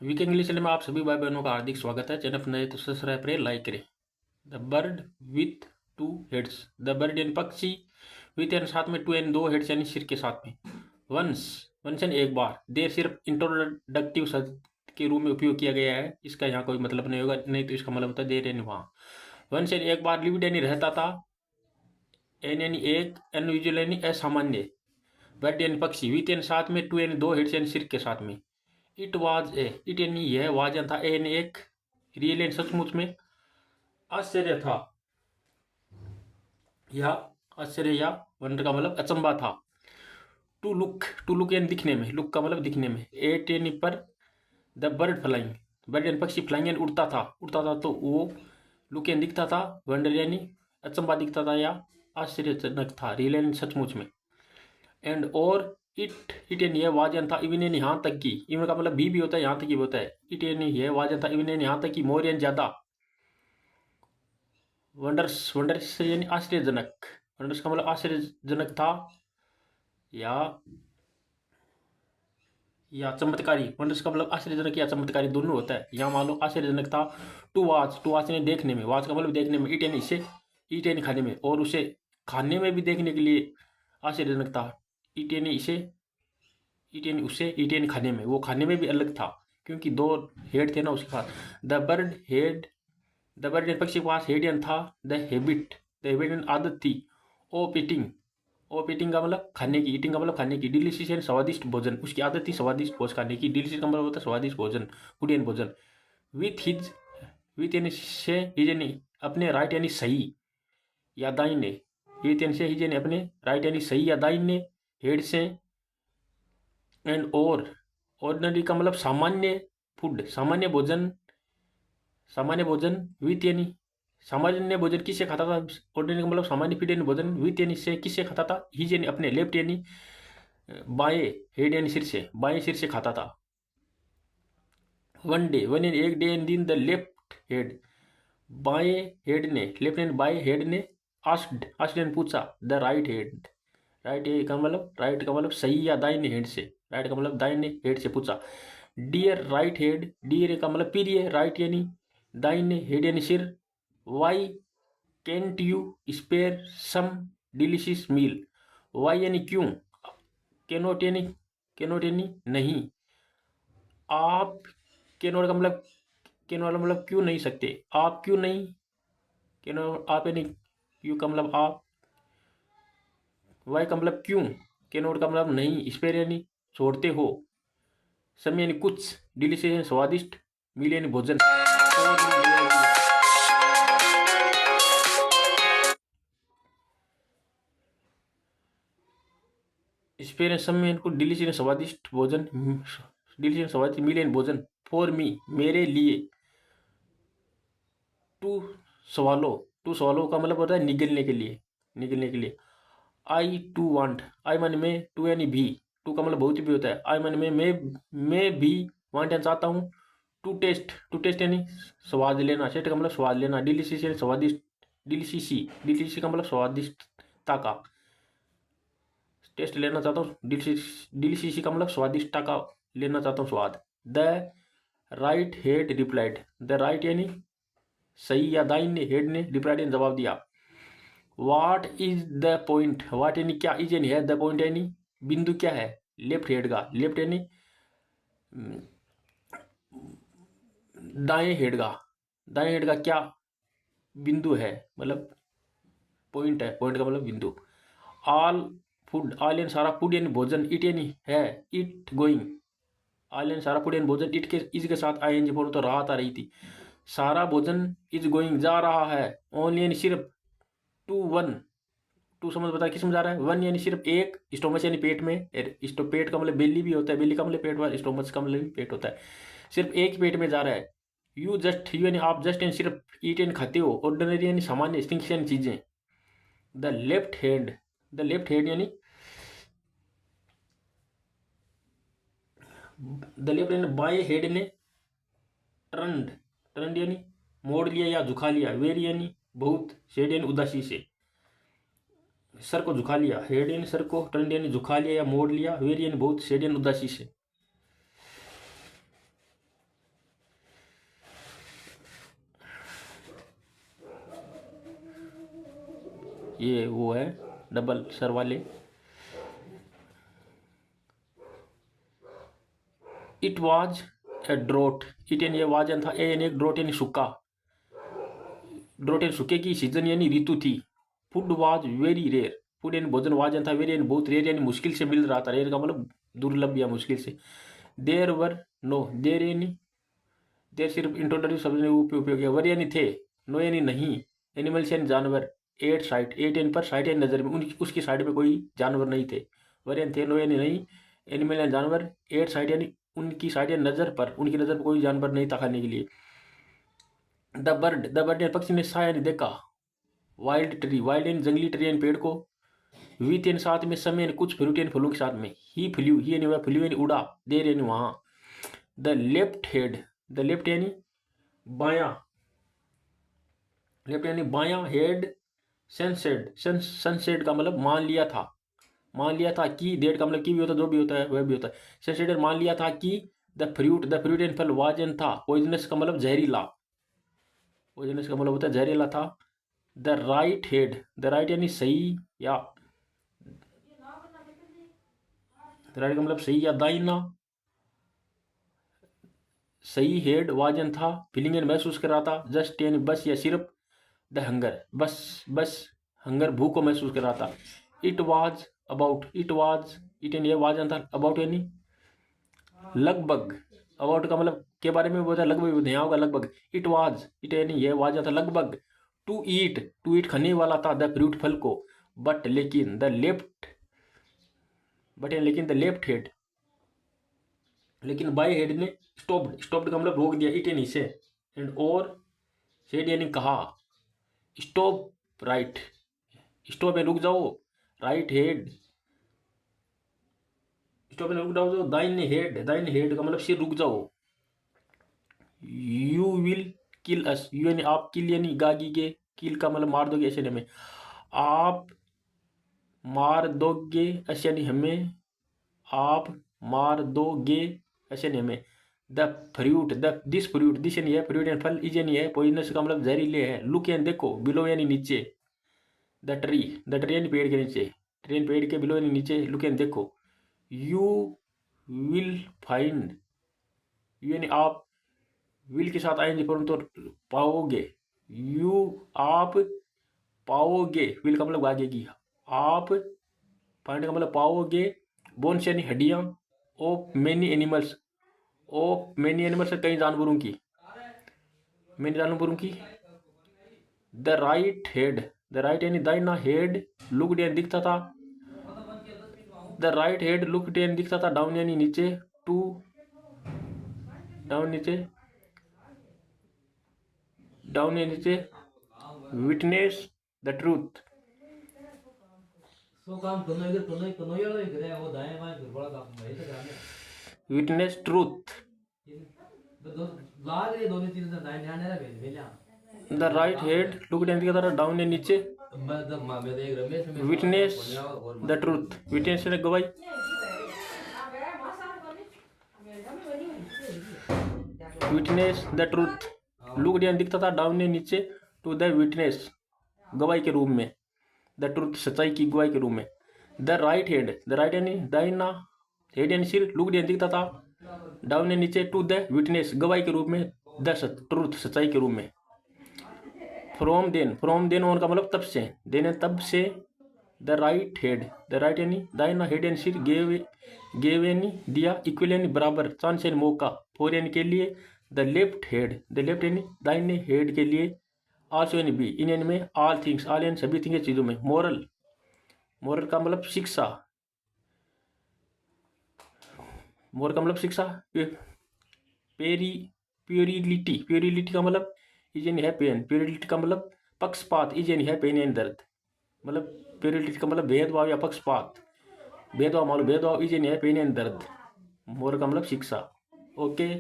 Week English channel में आप सभी भाई बहनों का हार्दिक स्वागत है। चैनल पर नए तो सब्सक्राइब करें, लाइक करें। The bird with two heads. The bird यानी पक्षी, विथ यानी साथ में, टू यानी दो, हेड्स यानी सिर के साथ में। वंस, वंस यानी एक बार। देर सिर्फ इंट्रोडक्टिव शब्द के रूप में उपयोग किया गया है, इसका यहाँ कोई मतलब नहीं होगा, नहीं तो इसका मतलब होता है देर यानी वहाँ। वंस यानी एक बार, लिव्ड यानी रहता था, एन यानी एक, अनयूजुअल यानी असामान्य। बर्ड यानी पक्षी, विथ यानी साथ में, टू यानी दो, हेड्स यानी सिर के साथ में। इट वाज ए, इट यानी यह, वाज था, ए यानी एक, रियल यानी सचमुच में, आश्चर्य था, या आश्चर्य या वंडर का मतलब अचंबा था। टू लुक यानी दिखने में, लुक का मतलब दिखने में। एट यानी पर, द बर्ड फ्लाइंग, बर्ड यानी पक्षी, फ्लाइंग यानी उड़ता था तो वो, लुक यानी दिखता था, वंडर यानी अचंबा दिखता था या आश्चर्यजनक था, रियल यानी सचमुच में। एंड और इट यानी यह, वाजन था, इवन यानी यहाँ तक की, इवन का मतलब भी होता है, यहाँ तक की भी होता है। इट यानी यह, वाजन था, इवन यानी यहाँ तक की, मोर यानी ज्यादा, वंडर्स, वंडर्स यानी आश्चर्यजनक, वंडर्स का मतलब आश्चर्यजनक था या चमत्कारी। वंडर्स का मतलब आश्चर्यजनक या चमत्कारी दोनों होता है। यहाँ मान लो आश्चर्यजनक था। टू वाच यानी देखने में, वाच का मतलब देखने में, इट यानी इसे, ईट यानी खाने में, और उसे खाने में भी देखने के लिए आश्चर्यजनक था। इट यानी इसे, ईट यानी उसे, ईट यानी खाने में, वो खाने में भी अलग था क्योंकि दो हेड थे ना उसके पास। The bird head, the bird यानी पक्षी के पास हेड यानी था। द हैबिट यानी आदत थी। ऑफ ईटिंग का मतलब खाने की, ईटिंग का मतलब खाने की। डिलीशियस यानी स्वादिष्ट भोजन, उसकी आदत थी स्वादिष्ट भोजन खाने की। डिलीशियस का मतलब होता है स्वादिष्ट भोजन, गुड यानी भोजन। विथ हिज, विथ यानी से, हिज यानी अपने, राइट यानी सही या दाहिने। विथ यानी से, हिज यानी अपने, राइट यानी सही या दाहिने, हेड से। एंड और, ऑर्डिनरी का मतलब सामान्य, फूड सामान्य भोजन, सामान्य भोजन। विथ यानी सामान्य भोजन किससे खाता था, ऑर्डिनरी का मतलब सामान्य फीड यानी भोजन। विथ यानी से किससे खाता था, हिज यानी अपने, लेफ्ट यानी बाएं, हेड यानी सिर से, बाएं सिर से खाता था। वन डे, वन यानी एक, डे यानी दिन। द लेफ्ट हेड, बाएं हेड ने, लेफ्ट यानी बाएं हेड ने, आस्क्ड, आस्क्ड यानी पूछा, द राइट हेड, राइट का मतलब सही या दाहिने हेड से, राइट का मतलब दाहिने हेड से पूछा। डियर राइट हेड, डियर का मतलब प्रिय, राइट यानी दाहिने, हेड यानी सिर। Why can't you spare some delicious meal, why यानी क्यों, कैनोट यानी नहीं, आप, कैनोट का मतलब क्यों नहीं सकते, आप क्यों नहीं, कैनो आप यानी क्यों का मतलब आप, वाई का मतलब क्यों, कैनोट का मतलब नहीं, स्पेयर यानी छोड़ते हो, सम यानी कुछ, डिलीशियस यानी स्वादिष्ट, मील यानी भोजन। स्पेयर सम यानी कुछ, डिलीशियस यानी स्वादिष्ट भोजन, डिलीशियस यानी स्वादिष्ट, मील यानी भोजन। फॉर मी मेरे लिए। टू सवालो, टू सवालो का मतलब होता है निगलने के लिए, निगलने के लिए। आई टू वांट, आई मन में, टू यानी भी, टू का मतलब बहुत भी होता है। आई मन में, मैं भी, वांट यानी चाहता हूँ। टू टेस्ट यानी स्वाद लेना, टेस्ट का मतलब स्वाद लेना। डिलीशियस यानी स्वादिष्ट, डिलीशियस का मतलब स्वादिष्टता का, टेस्ट लेना चाहता हूँ। डिलीशियस का मतलब स्वादिष्टता का लेना चाहता हूँ, स्वाद। The write head replied, the right यानी सही या दाहिने, हेड ने, रिप्लाइड यानी जवाब दिया। वाट इज द पॉइंट, वाट यानी क्या, इज यानी है, द पॉइंट यानी बिंदु क्या है, लेफ्ट हेड का, लेफ्ट यानी दाएं हेड का क्या बिंदु है, मतलब पॉइंट है, पॉइंट का मतलब बिंदु। ऑल फूड, ऑल यानी सारा, फूड यानी भोजन, इट यानी है, इट गोइंग, ऑल यानी सारा, फूड यानी भोजन, इट के, इज के साथ आई एन जी फोर तो रहा था, रही थी। सारा भोजन इज गोइंग जा रहा है। ओनली यानी सिर्फ, टू वन, टू समझ बता किस में जा रहा है, वन यानी सिर्फ एक, स्टोमच यानी पेट में, पेट का मतलब बेली भी होता है, बेली का मतलब पेट हुआ, स्टोमच का मतलब भी पेट होता है, सिर्फ एक पेट में जा रहा है। यू जस्ट, यू यानी आप, जस्ट यानी सिर्फ, ईट यानी खाते हो, ऑर्डिनरी यानी सामान्य, थिंग्स यानी चीजें। The left hand, the left hand यानी, द लेफ्ट यानी बाएं हेड ने, टर्नड, टर्नड यानी मोड़ लिया या झुका लिया। वेरी यानी बहुत, शेड यानी उदासी से, सर को झुका लिया, हेड यानी सर को, टर्न यानी झुका लिया या मोड़ लिया, वेरी यानी बहुत, शेड यानी उदासी से। ये वो है डबल सर वाले। It was a draught, it यानी ये वाज था, ए यानी एक ड्रोट यानी सूखा, ड्रोट यानी सूखे की सीजन यानी ऋतु थी। Food was very rare, food यानी भोजन, वाज था वेरी यानी बहुत, रेयर यानी मुश्किल से मिल रहा था, रेयर का मतलब दुर्लभ या मुश्किल से। देर वर नो, देर यानी देर सिर्फ इंट्रोडक्टिव शब्द ने उपयोग किया, वर यानी थे, नो यानी नहीं, एनिमल्स यानी जानवर, एट साइड, एट यानी पर, साइड यानी नजर में, उसकी साइड में कोई जानवर नहीं थे, वर यानी थे, नो यानी नहीं, एनिमल यानी जानवर, एट साइड यानी उनकी साइड या नजर पर, उनकी नजर पर कोई जानवर नहीं था खाने के लिए। द बर्ड यानी पक्षी ने, सा यानी देखा, वाइल्ड ट्री, वाइल्ड यानी जंगली ट्री यानी पेड़ को, विथ यानी साथ में, समय यानी कुछ, फ्रूट यानी फलों के साथ में, ही फ्लू, ही यानी वह, फ्लू यानी उड़ा, देर यानी वहां। The left head, the left यानी बायां, लेफ्ट यानी बायां, हेड सनसेट, सनसेट का मतलब मान लिया था, मान लिया था कि, डेट का मतलब की भी होता है, जो भी होता है वह भी होता है। सनसेट मान लिया था कि द फ्रूट एंड फल वाजन था, पॉइजनस का मतलब जहरीला, पॉइजनस का मतलब होता है जहरीला था। The write head, the right यानी सही या, राइट का मतलब सही या दाहिना, सही, हेड वाजन था, फीलिंग यानी महसूस कर रहा था, जस्ट यानी बस या सिर्फ, द हंगर बस हंगर भूख को महसूस कर रहा था। इट वाज अबाउट, इट यानी वाजन था, अबाउट यानी लगभग, अबाउट का मतलब के बारे में बोलता है, लगभग यहाँ होगा लगभग। इट यानी यह वाजन था लगभग। टू ईट खाने वाला था, द फ्रूट फल को, बट लेकिन द लेफ्ट हेड, लेकिन बाई हेड ने स्टॉप्ड का मतलब रोक दिया, इट यानी से, एंड और सेड यानी कहा, स्टॉप राइट, स्टॉप में रुक जाओ, राइट हेड, स्टॉप में रुक जाओ, दाहिने हेड का मतलब सिर, रुक जाओ। You will kill us, you यानी आप, किल यानी गागी के, किल का मतलब मार दोगे, ऐसे नहीं हमें, आप मार दोगे, ऐसे यानी हमें, आप मार दोगे, ऐसे नहीं हमें। दिस फ्रूट यानी है, फ्रूट यानी फल, इज यानी है, पॉइजनस का मतलब जहरीले है, लुक यानी देखो, बिलो यानी नीचे, द ट्री यानी पेड़ के नीचे, ट्री यानी पेड़ के, बिलो यानी नीचे, लुक यानी देखो। यू विल फाइंड, यू यानी आप, विल के साथ आएंगे परंतु पाओगे, यू आप पाओगे, विल का मतलब भागेगी, आप फाइंड का मतलब पाओगे, बोन्स यानी हड्डियां, of many animals, of many animals कई जानवरों की, मेनी जानवरों की। द राइट यानी दाहिना, हेड लुकड यानी दिखता था, द राइट हेड लुकड यानी दिखता था, डाउन यानी नीचे, टू डाउन नीचे, डाउन यानी नीचे, witness the truth, witness truth. The write head looked यानी दिखता था, डाउन यानी नीचे, विटनेस द ट्रूथ, विटनेस ने गवाही, विटनेस द ट्रूथ, लुक यानी दिखता था, डाउन यानी नीचे, टू द विटनेस गवाही के रूप में, द ट्रूथ सच्चाई की गवाही के रूप में। द राइट यानी दाहिना, हेड यानी सिर, लुक यानी दिखता था, डाउन यानी नीचे, टू द विटनेस गवाही के रूप में, द ट्रूथ सच्चाई के रूप में। फ्रॉम देन ऑन का मतलब तब से, देन तब से। द राइट यानी दाहिना, हेड यानी सिर, गेव यानी दिया, इक्वल यानी बराबर, चांस यानी मौका, फॉर यानी के लिए, द लेफ्ट यानी दाहिने हेड के लिए, आल्सो यानी भी, इन यानी में, ऑल थिंग्स, ऑल यानी सभी थिंग्स चीजों में, मोरल का मतलब शिक्षा, मोरल का मतलब शिक्षा। प्योरिलिटी का मतलब इज यानी है पेन, प्योरिलिटी का मतलब पक्षपात, इज यानी है पेन यानी दर्द, मतलब प्योरिलिटी का मतलब भेदभाव या पक्षपात, भेदभाव मालूम, भेदभाव इज यानी है पेन यानी दर्द, मोरल का मतलब शिक्षा। ओके।